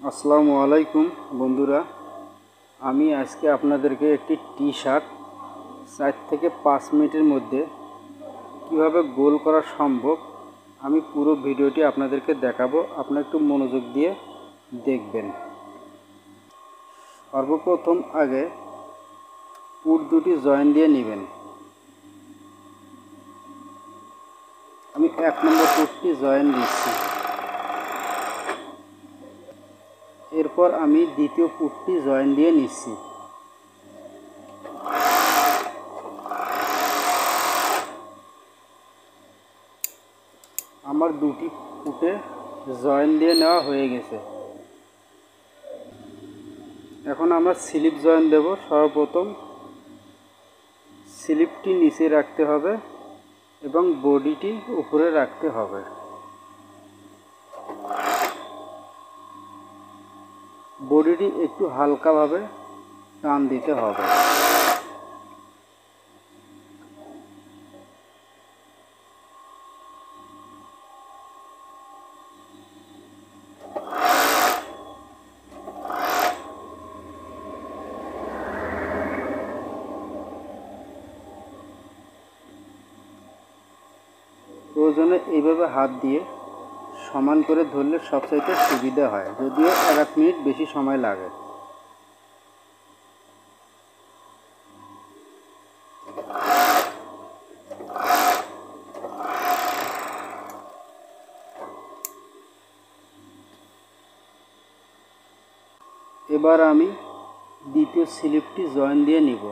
আসসালামু আলাইকুম বন্ধুরা, আমি আজকে আপনাদেরকে একটি টি শার্ট 4 থেকে 5 মিনিটের মধ্যে কিভাবে গোল করা সম্ভব আমি পুরো ভিডিওটি আপনাদেরকে দেখাবো। আপনারা একটু মনোযোগ দিয়ে দেখবেন। সর্বপ্রথম আগে পুট দুটি জয়েন দিয়ে নেবেন। আমি 1 নম্বর পুটটি জয়েন দিচ্ছি। এরপর আমি দ্বিতীয় পুটটি জয়েন দিয়ে নিচ্ছি। আমার দুটি পুটে জয়েন দিয়ে নেওয়া হয়ে গেছে। এখন আমরা স্লিপ জয়েন দেব। সর্বপ্রথম স্লিপটি নিচে রাখতে হবে এবং বডিটি উপরে রাখতে হবে। বডিটি একটু হালকাভাবে টান দিতে হবে। প্রয়োজনে এইভাবে হাত দিয়ে সমান করে ধরলে সবচাইতে সুবিধা হয়, যদিও 1 মিনিট বেশি সময় লাগে। এবার আমি দ্বিতীয় স্লিপটি জয়েন দিয়ে নিব।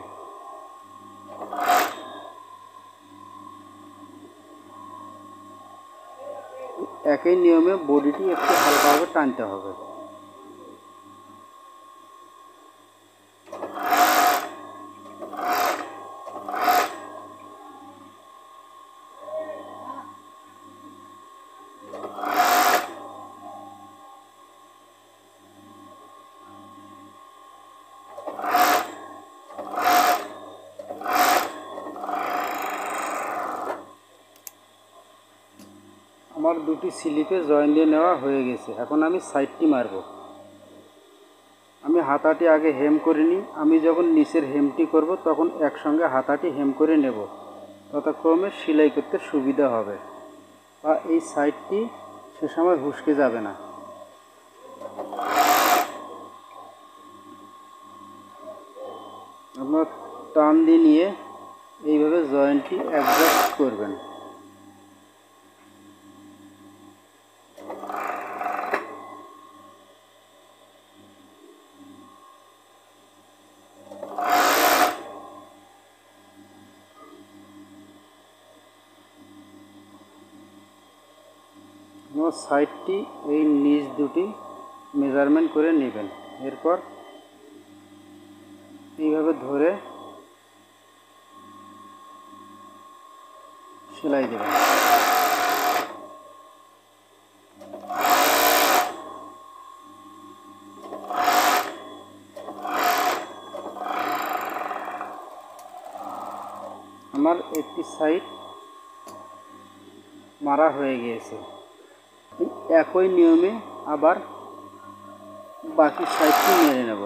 একই নিয়মে বডিটি একটু হালকাভাবে টানতে হবে। আমার দুটি স্লিপে জয়েন দিয়ে নেওয়া হয়ে গেছে। এখন আমি সাইডটি মারব। আমি হাতাটি আগে হেম করে নিই। আমি যখন নিচের হেমটি করব তখন একসঙ্গে হাতাটি হেম করে নেব, ততক্রমে সেলাই করতে সুবিধা হবে বা এই সাইডটি সে সময় হুঁসকে যাবে না। আপনার টান দিয়ে নিয়ে এইভাবে জয়েন্টটি অ্যাডজাস্ট করবেন। সাইডটি এই নিচ দুটি মেজারমেন্ট করে নেবেন। এরপর এইভাবে ধরে সেলাই দেবেন। আমার একটি সাইড মারা হয়ে গিয়েছে। একই নিয়মে আবার বাকি সাইডটি মেরে নেব।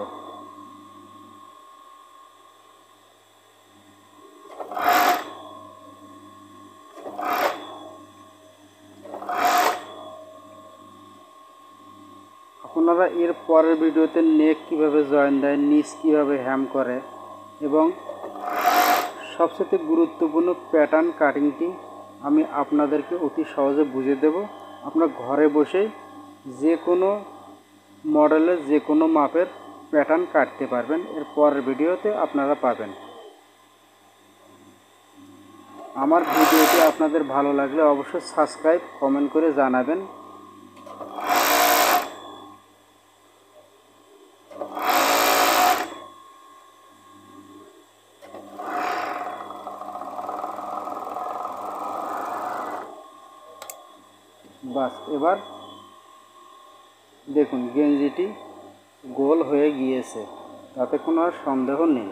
আপনারা এর পরের ভিডিওতে নেক কিভাবে জয়েন দেয়, নিচ কিভাবে হ্যাম করে এবং সবচেয়ে গুরুত্বপূর্ণ প্যাটার্ন কাটিংটি আমি আপনাদেরকে অতি সহজে বুঝিয়ে দেব। আপনার ঘরে বসেই যে কোনো মডেলের যে কোনো মাপের প্যাটার্ন কাটতে পারবেন। এর পরের ভিডিওতে আপনারা পাবেন। আমার ভিডিওটি আপনাদের ভালো লাগলে অবশ্যই সাবস্ক্রাইব, কমেন্ট করে জানাবেন। বাস, এবার দেখুন গেঞ্জিটি গোল হয়ে গিয়েছে, তাতে কোনো আর সন্দেহ নেই।